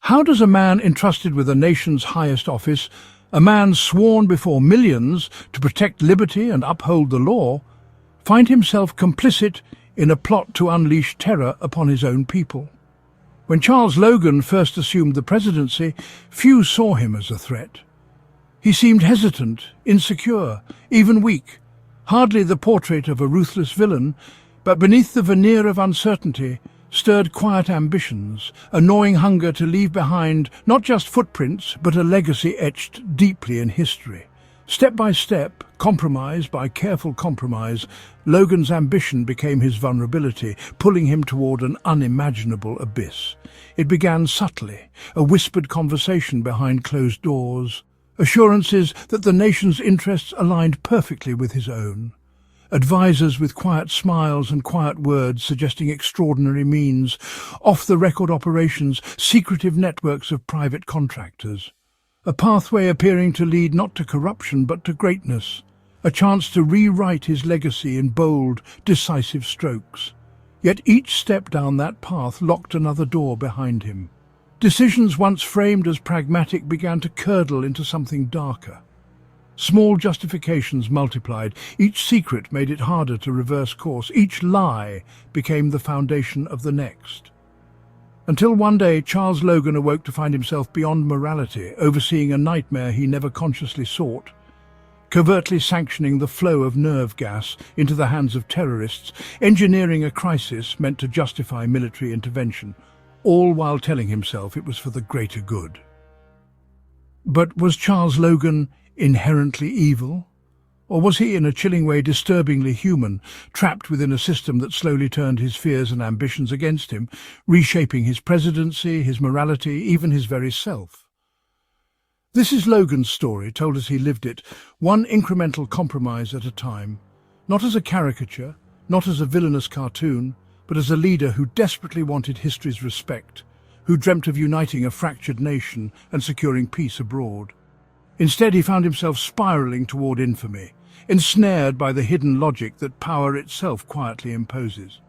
How does a man entrusted with a nation's highest office, a man sworn before millions to protect liberty and uphold the law, find himself complicit in a plot to unleash terror upon his own people? When Charles Logan first assumed the presidency, few saw him as a threat. He seemed hesitant, insecure, even weak, hardly the portrait of a ruthless villain, but beneath the veneer of uncertainty stirred quiet ambitions, a gnawing hunger to leave behind not just footprints, but a legacy etched deeply in history. Step by step, compromise by careful compromise, Logan's ambition became his vulnerability, pulling him toward an unimaginable abyss. It began subtly, a whispered conversation behind closed doors, assurances that the nation's interests aligned perfectly with his own. Advisors with quiet smiles and quiet words suggesting extraordinary means, off-the-record operations, secretive networks of private contractors. A pathway appearing to lead not to corruption but to greatness, a chance to rewrite his legacy in bold, decisive strokes. Yet each step down that path locked another door behind him. Decisions once framed as pragmatic began to curdle into something darker. Small justifications multiplied, each secret made it harder to reverse course, each lie became the foundation of the next. Until one day Charles Logan awoke to find himself beyond morality, overseeing a nightmare he never consciously sought, covertly sanctioning the flow of nerve gas into the hands of terrorists, engineering a crisis meant to justify military intervention, all while telling himself it was for the greater good. But was Charles Logan inherently evil? Or was he in a chilling way disturbingly human, trapped within a system that slowly turned his fears and ambitions against him, reshaping his presidency, his morality, even his very self? This is Logan's story, told as he lived it, one incremental compromise at a time, not as a caricature, not as a villainous cartoon, but as a leader who desperately wanted history's respect, who dreamt of uniting a fractured nation and securing peace abroad. Instead, he found himself spiraling toward infamy, ensnared by the hidden logic that power itself quietly imposes.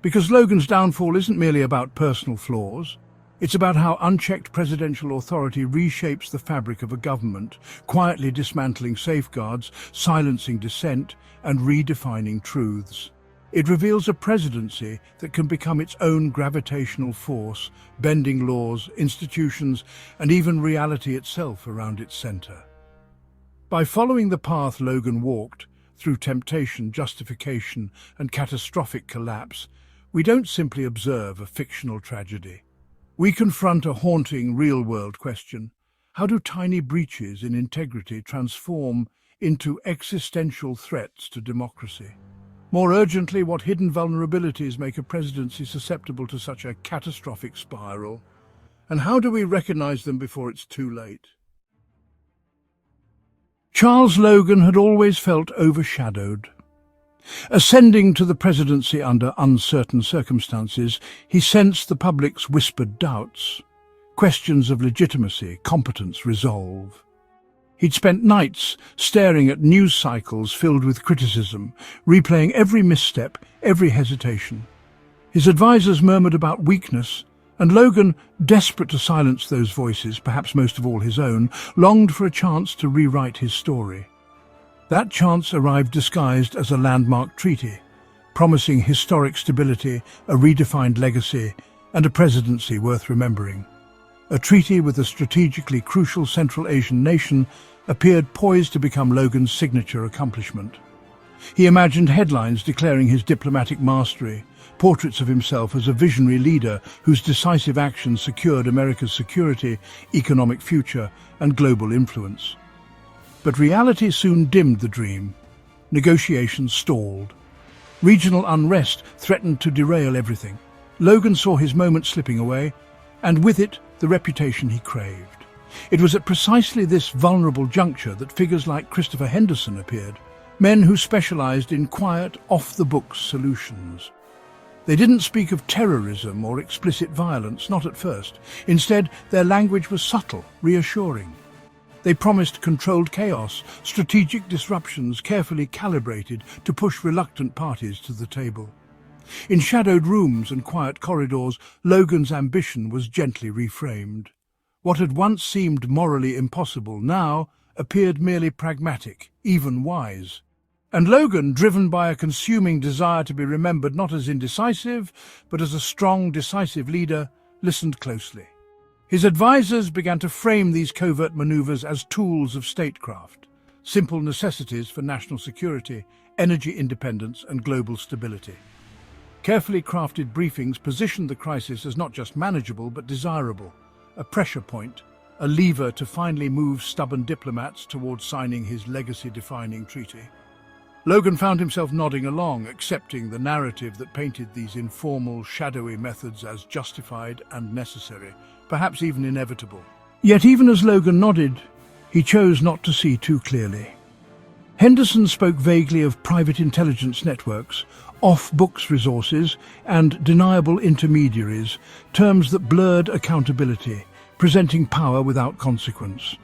Because Logan's downfall isn't merely about personal flaws, it's about how unchecked presidential authority reshapes the fabric of a government, quietly dismantling safeguards, silencing dissent, and redefining truths. It reveals a presidency that can become its own gravitational force, bending laws, institutions, and even reality itself around its center. By following the path Logan walked, through temptation, justification, and catastrophic collapse, we don't simply observe a fictional tragedy. We confront a haunting, real-world question. How do tiny breaches in integrity transform into existential threats to democracy? More urgently, what hidden vulnerabilities make a presidency susceptible to such a catastrophic spiral? And how do we recognize them before it's too late? Charles Logan had always felt overshadowed. Ascending to the presidency under uncertain circumstances, he sensed the public's whispered doubts, questions of legitimacy, competence, resolve. He'd spent nights staring at news cycles filled with criticism, replaying every misstep, every hesitation. His advisors murmured about weakness, and Logan, desperate to silence those voices, perhaps most of all his own, longed for a chance to rewrite his story. That chance arrived disguised as a landmark treaty, promising historic stability, a redefined legacy, and a presidency worth remembering. A treaty with a strategically crucial Central Asian nation appeared poised to become Logan's signature accomplishment. He imagined headlines declaring his diplomatic mastery, portraits of himself as a visionary leader whose decisive actions secured America's security, economic future, and global influence. But reality soon dimmed the dream. Negotiations stalled. Regional unrest threatened to derail everything. Logan saw his moment slipping away, and with it, the reputation he craved. It was at precisely this vulnerable juncture that figures like Christopher Henderson appeared, men who specialized in quiet, off-the-books solutions. They didn't speak of terrorism or explicit violence, not at first. Instead, their language was subtle, reassuring. They promised controlled chaos, strategic disruptions carefully calibrated to push reluctant parties to the table. In shadowed rooms and quiet corridors, Logan's ambition was gently reframed. What had once seemed morally impossible now appeared merely pragmatic, even wise. And Logan, driven by a consuming desire to be remembered not as indecisive, but as a strong, decisive leader, listened closely. His advisors began to frame these covert maneuvers as tools of statecraft, simple necessities for national security, energy independence, and global stability. Carefully crafted briefings positioned the crisis as not just manageable but desirable, a pressure point, a lever to finally move stubborn diplomats towards signing his legacy-defining treaty. Logan found himself nodding along, accepting the narrative that painted these informal, shadowy methods as justified and necessary, perhaps even inevitable. Yet even as Logan nodded, he chose not to see too clearly. Henderson spoke vaguely of private intelligence networks, off-books resources, and deniable intermediaries, terms that blurred accountability, presenting power without consequence.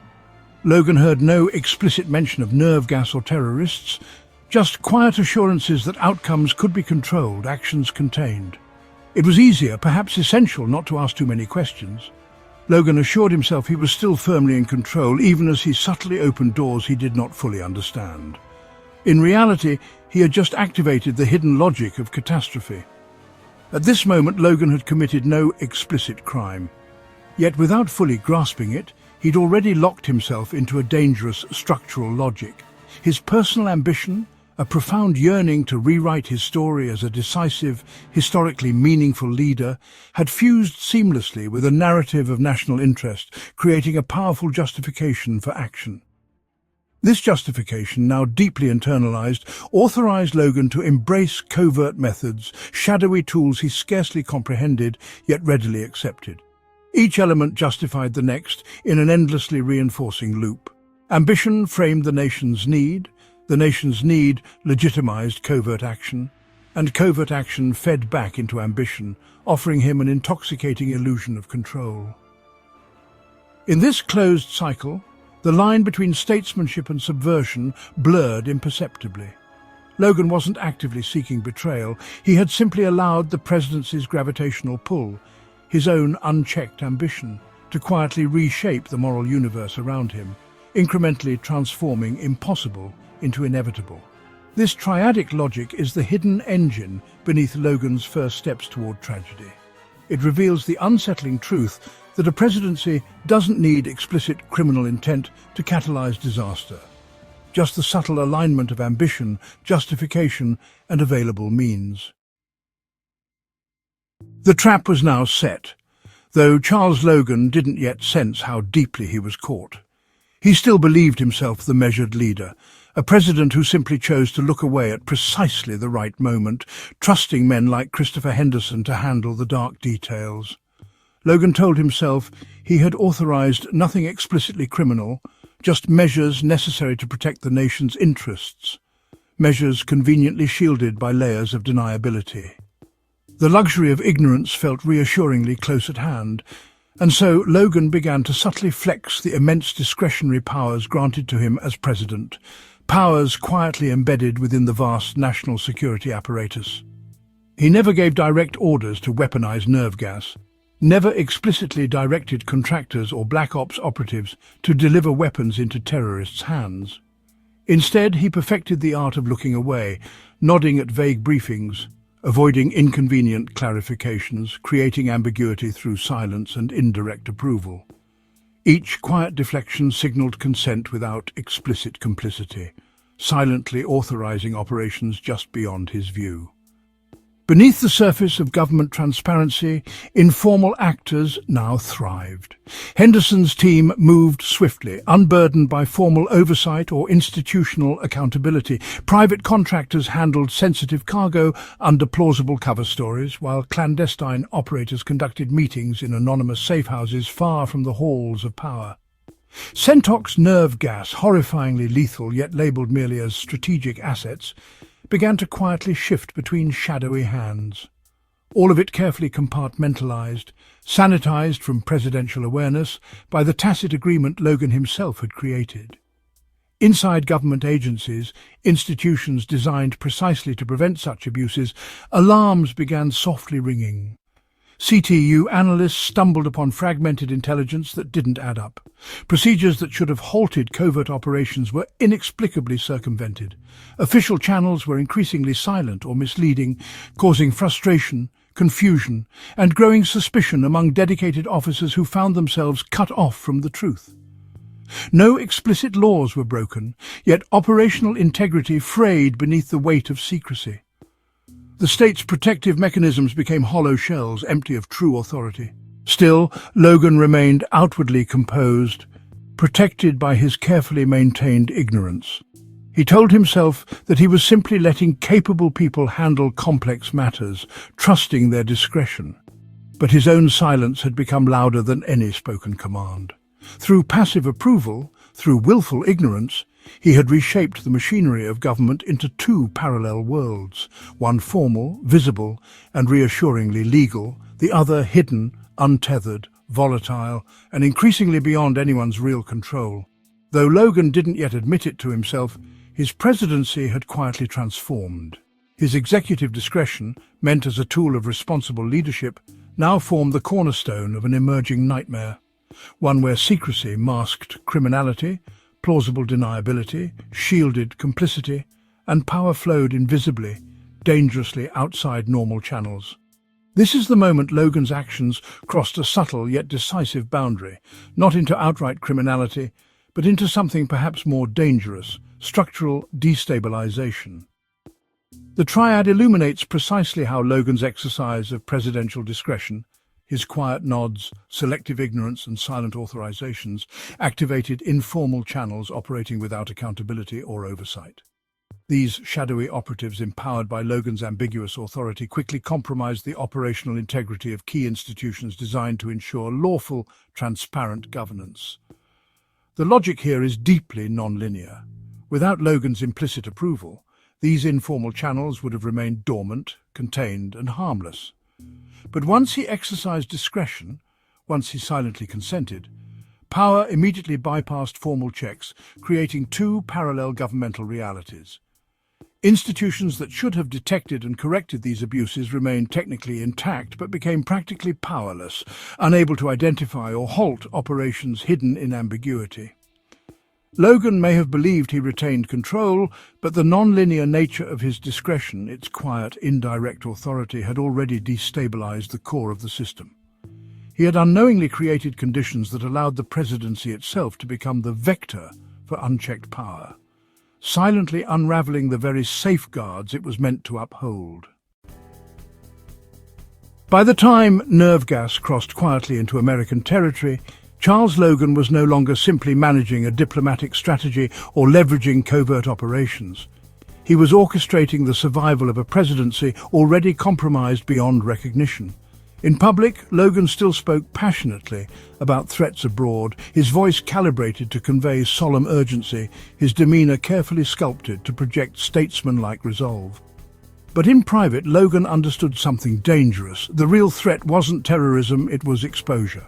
Logan heard no explicit mention of nerve gas or terrorists, just quiet assurances that outcomes could be controlled, actions contained. It was easier, perhaps essential, not to ask too many questions. Logan assured himself he was still firmly in control, even as he subtly opened doors he did not fully understand. In reality, he had just activated the hidden logic of catastrophe. At this moment, Logan had committed no explicit crime. Yet without fully grasping it, he'd already locked himself into a dangerous structural logic. His personal ambition, a profound yearning to rewrite his story as a decisive, historically meaningful leader, had fused seamlessly with a narrative of national interest, creating a powerful justification for action. This justification, now deeply internalized, authorized Logan to embrace covert methods, shadowy tools he scarcely comprehended, yet readily accepted. Each element justified the next in an endlessly reinforcing loop. Ambition framed the nation's need legitimized covert action, and covert action fed back into ambition, offering him an intoxicating illusion of control. In this closed cycle, the line between statesmanship and subversion blurred imperceptibly. Logan wasn't actively seeking betrayal. He had simply allowed the presidency's gravitational pull, his own unchecked ambition, to quietly reshape the moral universe around him, incrementally transforming impossible into inevitable. This triadic logic is the hidden engine beneath Logan's first steps toward tragedy. It reveals the unsettling truth that a presidency doesn't need explicit criminal intent to catalyze disaster, just the subtle alignment of ambition, justification, and available means. The trap was now set, though Charles Logan didn't yet sense how deeply he was caught. He still believed himself the measured leader, a president who simply chose to look away at precisely the right moment, trusting men like Christopher Henderson to handle the dark details. Logan told himself he had authorized nothing explicitly criminal, just measures necessary to protect the nation's interests, measures conveniently shielded by layers of deniability. The luxury of ignorance felt reassuringly close at hand, and so Logan began to subtly flex the immense discretionary powers granted to him as president, powers quietly embedded within the vast national security apparatus. He never gave direct orders to weaponize nerve gas, never explicitly directed contractors or black ops operatives to deliver weapons into terrorists' hands. Instead, he perfected the art of looking away, nodding at vague briefings, avoiding inconvenient clarifications, creating ambiguity through silence and indirect approval. Each quiet deflection signaled consent without explicit complicity, silently authorizing operations just beyond his view. Beneath the surface of government transparency, informal actors now thrived. Henderson's team moved swiftly, unburdened by formal oversight or institutional accountability. Private contractors handled sensitive cargo under plausible cover stories, while clandestine operators conducted meetings in anonymous safehouses far from the halls of power. Centok's nerve gas, horrifyingly lethal yet labelled merely as strategic assets, began to quietly shift between shadowy hands. All of it carefully compartmentalized, sanitized from presidential awareness by the tacit agreement Logan himself had created. Inside government agencies, institutions designed precisely to prevent such abuses, alarms began softly ringing. CTU analysts stumbled upon fragmented intelligence that didn't add up. Procedures that should have halted covert operations were inexplicably circumvented. Official channels were increasingly silent or misleading, causing frustration, confusion, and growing suspicion among dedicated officers who found themselves cut off from the truth. No explicit laws were broken, yet operational integrity frayed beneath the weight of secrecy. The state's protective mechanisms became hollow shells, empty of true authority. Still, Logan remained outwardly composed, protected by his carefully maintained ignorance. He told himself that he was simply letting capable people handle complex matters, trusting their discretion. But his own silence had become louder than any spoken command. Through passive approval, through willful ignorance, he had reshaped the machinery of government into two parallel worlds, one formal, visible, and reassuringly legal, the other hidden, untethered, volatile, and increasingly beyond anyone's real control. Though Logan didn't yet admit it to himself, his presidency had quietly transformed. His executive discretion, meant as a tool of responsible leadership, now formed the cornerstone of an emerging nightmare, one where secrecy masked criminality, plausible deniability, shielded complicity, and power flowed invisibly, dangerously outside normal channels. This is the moment Logan's actions crossed a subtle yet decisive boundary, not into outright criminality, but into something perhaps more dangerous, structural destabilization. The triad illuminates precisely how Logan's exercise of presidential discretion, his quiet nods, selective ignorance, and silent authorizations activated informal channels operating without accountability or oversight. These shadowy operatives, empowered by Logan's ambiguous authority, quickly compromised the operational integrity of key institutions designed to ensure lawful, transparent governance. The logic here is deeply non-linear. Without Logan's implicit approval, these informal channels would have remained dormant, contained, and harmless. But once he exercised discretion, once he silently consented, power immediately bypassed formal checks, creating two parallel governmental realities. Institutions that should have detected and corrected these abuses remained technically intact but became practically powerless, unable to identify or halt operations hidden in ambiguity. Logan may have believed he retained control, but the non-linear nature of his discretion, its quiet, indirect authority, had already destabilized the core of the system. He had unknowingly created conditions that allowed the presidency itself to become the vector for unchecked power, silently unraveling the very safeguards it was meant to uphold. By the time nerve gas crossed quietly into American territory, Charles Logan was no longer simply managing a diplomatic strategy or leveraging covert operations. He was orchestrating the survival of a presidency already compromised beyond recognition. In public, Logan still spoke passionately about threats abroad, his voice calibrated to convey solemn urgency, his demeanor carefully sculpted to project statesman-like resolve. But in private, Logan understood something dangerous. The real threat wasn't terrorism, it was exposure.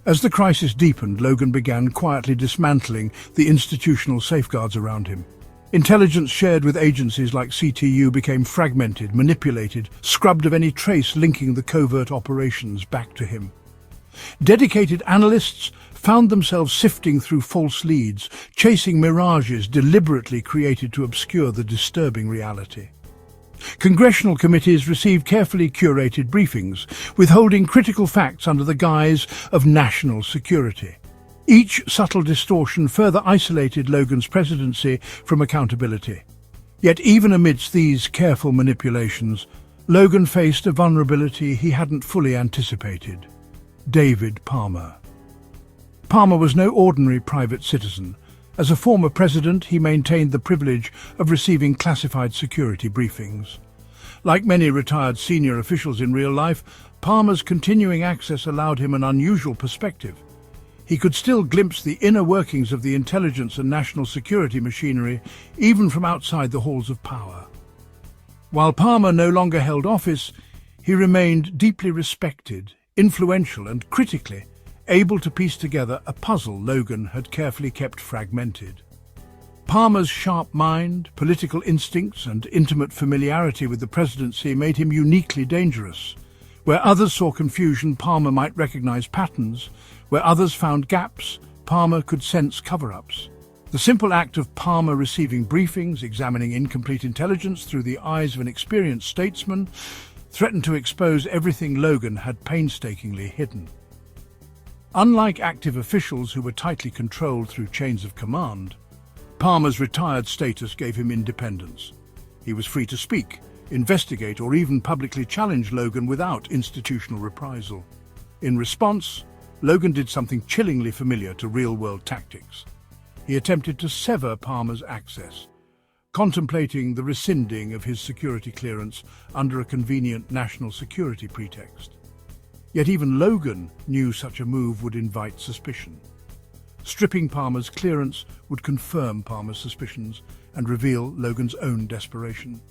As the crisis deepened, Logan began quietly dismantling the institutional safeguards around him. Intelligence shared with agencies like CTU became fragmented, manipulated, scrubbed of any trace linking the covert operations back to him. Dedicated analysts found themselves sifting through false leads, chasing mirages deliberately created to obscure the disturbing reality. Congressional committees received carefully curated briefings, withholding critical facts under the guise of national security. Each subtle distortion further isolated Logan's presidency from accountability. Yet even amidst these careful manipulations, Logan faced a vulnerability he hadn't fully anticipated: David Palmer. Palmer was no ordinary private citizen. As a former president, he maintained the privilege of receiving classified security briefings. Like many retired senior officials in real life, Palmer's continuing access allowed him an unusual perspective. He could still glimpse the inner workings of the intelligence and national security machinery, even from outside the halls of power. While Palmer no longer held office, he remained deeply respected, influential, and critically able to piece together a puzzle Logan had carefully kept fragmented. Palmer's sharp mind, political instincts, and intimate familiarity with the presidency made him uniquely dangerous. Where others saw confusion, Palmer might recognize patterns. Where others found gaps, Palmer could sense cover-ups. The simple act of Palmer receiving briefings, examining incomplete intelligence through the eyes of an experienced statesman, threatened to expose everything Logan had painstakingly hidden. Unlike active officials who were tightly controlled through chains of command, Palmer's retired status gave him independence. He was free to speak, investigate, or even publicly challenge Logan without institutional reprisal. In response, Logan did something chillingly familiar to real-world tactics. He attempted to sever Palmer's access, contemplating the rescinding of his security clearance under a convenient national security pretext. Yet even Logan knew such a move would invite suspicion. Stripping Palmer's clearance would confirm Palmer's suspicions and reveal Logan's own desperation.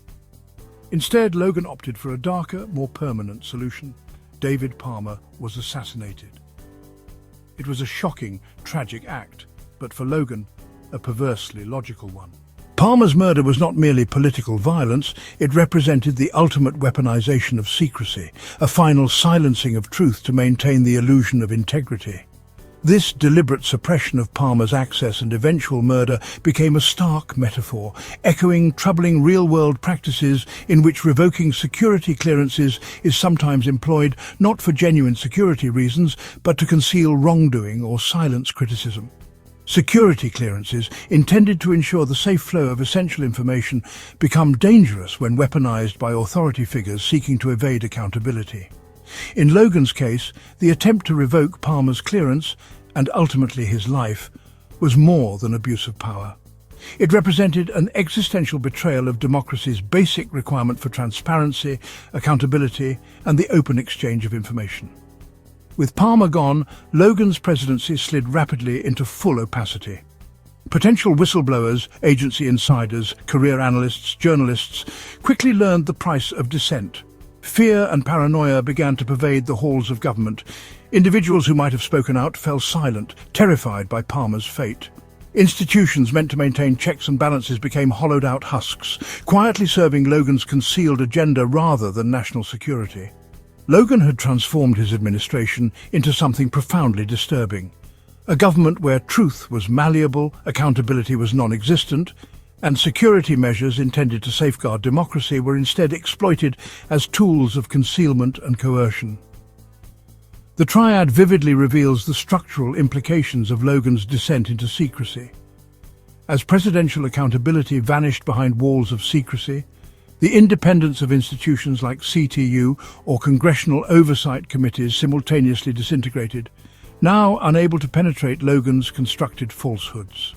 Instead, Logan opted for a darker, more permanent solution. David Palmer was assassinated. It was a shocking, tragic act, but for Logan, a perversely logical one. Palmer's murder was not merely political violence, it represented the ultimate weaponization of secrecy, a final silencing of truth to maintain the illusion of integrity. This deliberate suppression of Palmer's access and eventual murder became a stark metaphor, echoing troubling real-world practices in which revoking security clearances is sometimes employed not for genuine security reasons, but to conceal wrongdoing or silence criticism. Security clearances, intended to ensure the safe flow of essential information, become dangerous when weaponized by authority figures seeking to evade accountability. In Logan's case, the attempt to revoke Palmer's clearance, and ultimately his life, was more than abuse of power. It represented an existential betrayal of democracy's basic requirement for transparency, accountability, and the open exchange of information. With Palmer gone, Logan's presidency slid rapidly into full opacity. Potential whistleblowers, agency insiders, career analysts, journalists quickly learned the price of dissent. Fear and paranoia began to pervade the halls of government. Individuals who might have spoken out fell silent, terrified by Palmer's fate. Institutions meant to maintain checks and balances became hollowed-out husks, quietly serving Logan's concealed agenda rather than national security. Logan had transformed his administration into something profoundly disturbing. A government where truth was malleable, accountability was non-existent, and security measures intended to safeguard democracy were instead exploited as tools of concealment and coercion. The triad vividly reveals the structural implications of Logan's descent into secrecy. As presidential accountability vanished behind walls of secrecy, the independence of institutions like CTU or congressional oversight committees simultaneously disintegrated, now unable to penetrate Logan's constructed falsehoods.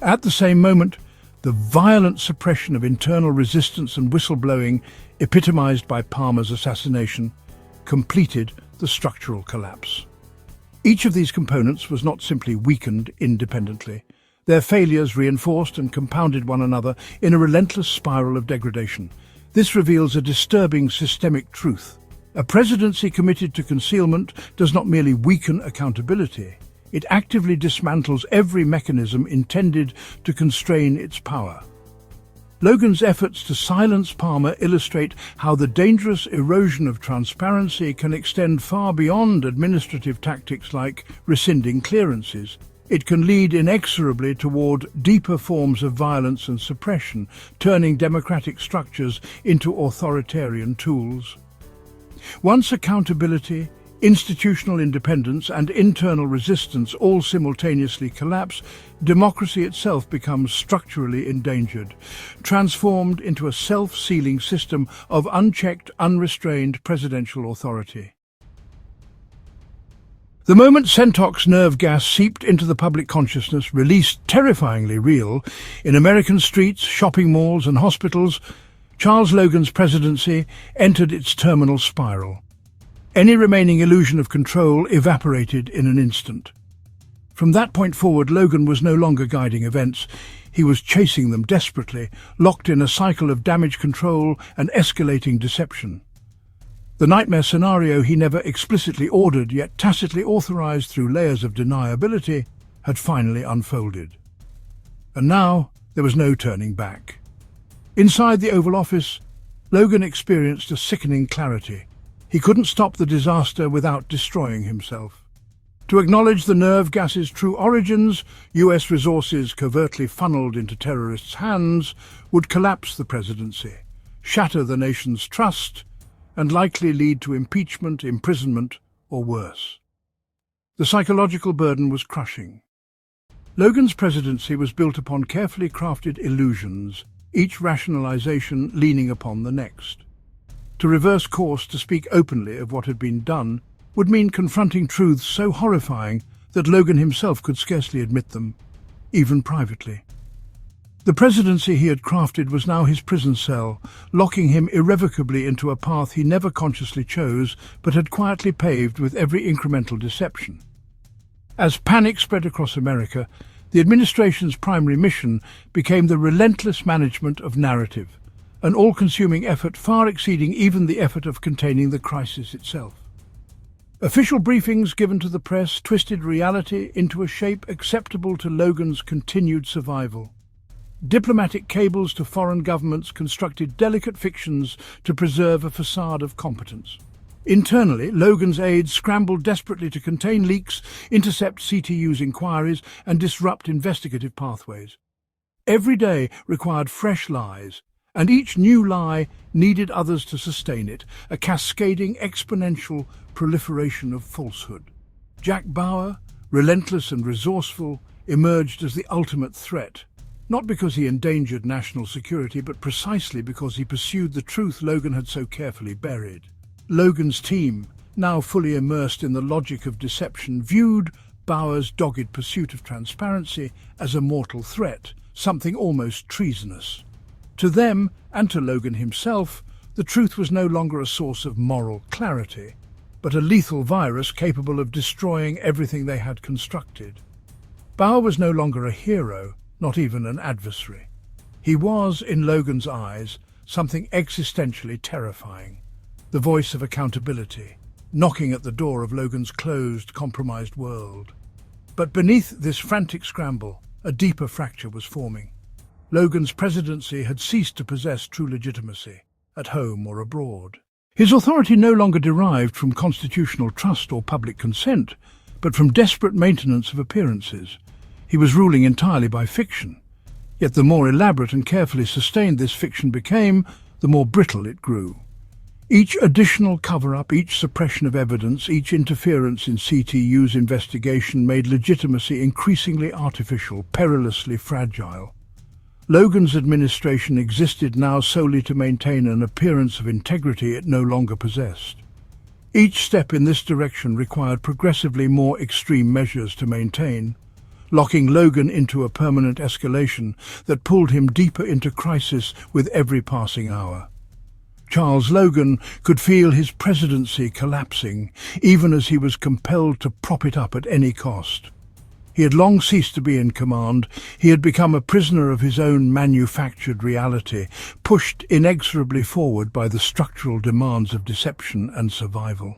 At the same moment, the violent suppression of internal resistance and whistleblowing, epitomized by Palmer's assassination, completed the structural collapse. Each of these components was not simply weakened independently. Their failures reinforced and compounded one another in a relentless spiral of degradation. This reveals a disturbing systemic truth. A presidency committed to concealment does not merely weaken accountability. It actively dismantles every mechanism intended to constrain its power. Logan's efforts to silence Palmer illustrate how the dangerous erosion of transparency can extend far beyond administrative tactics like rescinding clearances. It can lead inexorably toward deeper forms of violence and suppression, turning democratic structures into authoritarian tools. Once accountability, institutional independence and internal resistance all simultaneously collapse, democracy itself becomes structurally endangered, transformed into a self-sealing system of unchecked, unrestrained presidential authority. The moment Sentox nerve gas seeped into the public consciousness, released terrifyingly real, in American streets, shopping malls and hospitals, Charles Logan's presidency entered its terminal spiral. Any remaining illusion of control evaporated in an instant. From that point forward, Logan was no longer guiding events. He was chasing them desperately, locked in a cycle of damage control and escalating deception. The nightmare scenario he never explicitly ordered, yet tacitly authorized through layers of deniability, had finally unfolded. And now there was no turning back. Inside the Oval Office, Logan experienced a sickening clarity. He couldn't stop the disaster without destroying himself. To acknowledge the nerve gas's true origins, US resources covertly funneled into terrorists' hands, would collapse the presidency, shatter the nation's trust, and likely lead to impeachment, imprisonment, or worse. The psychological burden was crushing. Logan's presidency was built upon carefully crafted illusions, each rationalization leaning upon the next. To reverse course, to speak openly of what had been done, would mean confronting truths so horrifying that Logan himself could scarcely admit them, even privately. The presidency he had crafted was now his prison cell, locking him irrevocably into a path he never consciously chose but had quietly paved with every incremental deception. As panic spread across America, the administration's primary mission became the relentless management of narrative, an all-consuming effort far exceeding even the effort of containing the crisis itself. Official briefings given to the press twisted reality into a shape acceptable to Logan's continued survival. Diplomatic cables to foreign governments constructed delicate fictions to preserve a facade of competence. Internally, Logan's aides scrambled desperately to contain leaks, intercept CTU's inquiries, and disrupt investigative pathways. Every day required fresh lies, and each new lie needed others to sustain it, a cascading, exponential proliferation of falsehood. Jack Bauer, relentless and resourceful, emerged as the ultimate threat, not because he endangered national security, but precisely because he pursued the truth Logan had so carefully buried. Logan's team, now fully immersed in the logic of deception, viewed Bauer's dogged pursuit of transparency as a mortal threat, something almost treasonous. To them, and to Logan himself, the truth was no longer a source of moral clarity, but a lethal virus capable of destroying everything they had constructed. Bauer was no longer a hero, not even an adversary. He was, in Logan's eyes, something existentially terrifying. The voice of accountability, knocking at the door of Logan's closed, compromised world. But beneath this frantic scramble, a deeper fracture was forming. Logan's presidency had ceased to possess true legitimacy, at home or abroad. His authority no longer derived from constitutional trust or public consent, but from desperate maintenance of appearances. He was ruling entirely by fiction. Yet the more elaborate and carefully sustained this fiction became, the more brittle it grew. Each additional cover-up, each suppression of evidence, each interference in CTU's investigation made legitimacy increasingly artificial, perilously fragile. Logan's administration existed now solely to maintain an appearance of integrity it no longer possessed. Each step in this direction required progressively more extreme measures to maintain, locking Logan into a permanent escalation that pulled him deeper into crisis with every passing hour. Charles Logan could feel his presidency collapsing, even as he was compelled to prop it up at any cost. He had long ceased to be in command. He had become a prisoner of his own manufactured reality, pushed inexorably forward by the structural demands of deception and survival.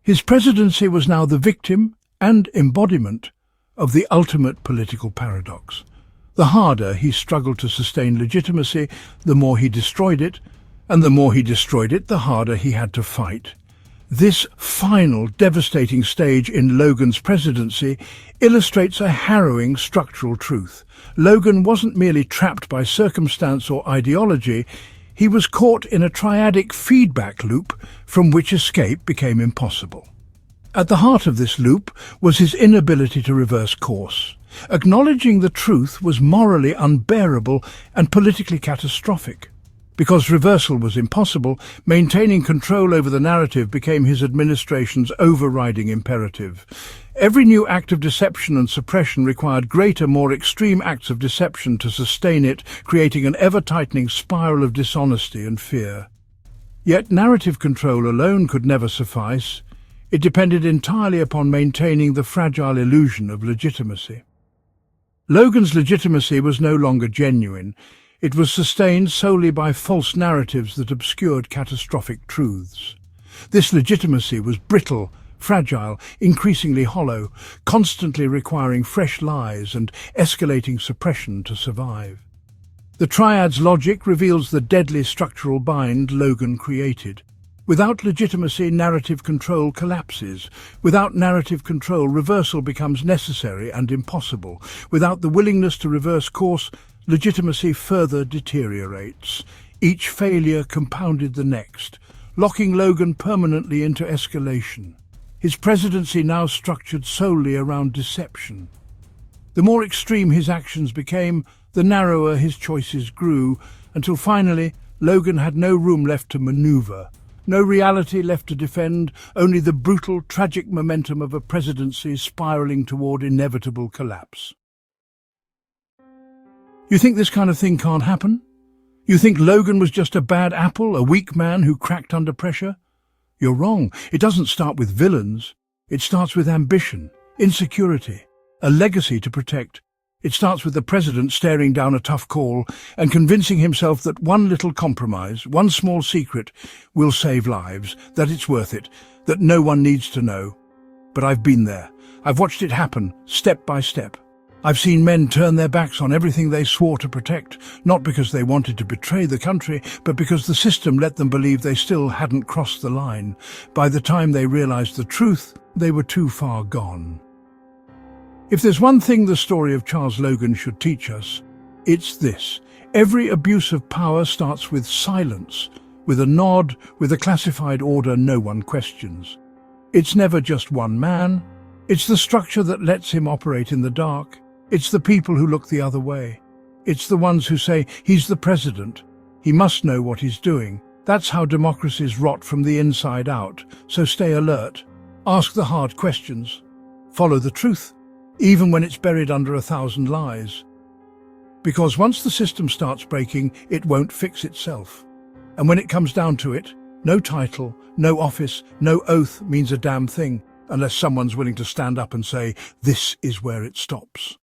His presidency was now the victim and embodiment of the ultimate political paradox. The harder he struggled to sustain legitimacy, the more he destroyed it, and the more he destroyed it, the harder he had to fight. This final devastating stage in Logan's presidency illustrates a harrowing structural truth. Logan wasn't merely trapped by circumstance or ideology, he was caught in a triadic feedback loop from which escape became impossible. At the heart of this loop was his inability to reverse course. Acknowledging the truth was morally unbearable and politically catastrophic. Because reversal was impossible, maintaining control over the narrative became his administration's overriding imperative. Every new act of deception and suppression required greater, more extreme acts of deception to sustain it, creating an ever-tightening spiral of dishonesty and fear. Yet narrative control alone could never suffice. It depended entirely upon maintaining the fragile illusion of legitimacy. Logan's legitimacy was no longer genuine. It was sustained solely by false narratives that obscured catastrophic truths. This legitimacy was brittle, fragile, increasingly hollow, constantly requiring fresh lies and escalating suppression to survive. The triad's logic reveals the deadly structural bind Logan created. Without legitimacy, narrative control collapses. Without narrative control, reversal becomes necessary and impossible. Without the willingness to reverse course, legitimacy further deteriorates. Each failure compounded the next, locking Logan permanently into escalation. His presidency now structured solely around deception. The more extreme his actions became, the narrower his choices grew, until finally Logan had no room left to maneuver, no reality left to defend, only the brutal, tragic momentum of a presidency spiraling toward inevitable collapse. You think this kind of thing can't happen? You think Logan was just a bad apple, a weak man who cracked under pressure? You're wrong. It doesn't start with villains. It starts with ambition, insecurity, a legacy to protect. It starts with the president staring down a tough call and convincing himself that one little compromise, one small secret, will save lives, that it's worth it, that no one needs to know. But I've been there. I've watched it happen, step by step. I've seen men turn their backs on everything they swore to protect, not because they wanted to betray the country, but because the system let them believe they still hadn't crossed the line. By the time they realized the truth, they were too far gone. If there's one thing the story of Charles Logan should teach us, it's this. Every abuse of power starts with silence, with a nod, with a classified order no one questions. It's never just one man. It's the structure that lets him operate in the dark. It's the people who look the other way. It's the ones who say, he's the president. He must know what he's doing. That's how democracies rot from the inside out. So stay alert. Ask the hard questions. Follow the truth, even when it's buried under 1,000 lies. Because once the system starts breaking, it won't fix itself. And when it comes down to it, no title, no office, no oath means a damn thing, unless someone's willing to stand up and say, this is where it stops.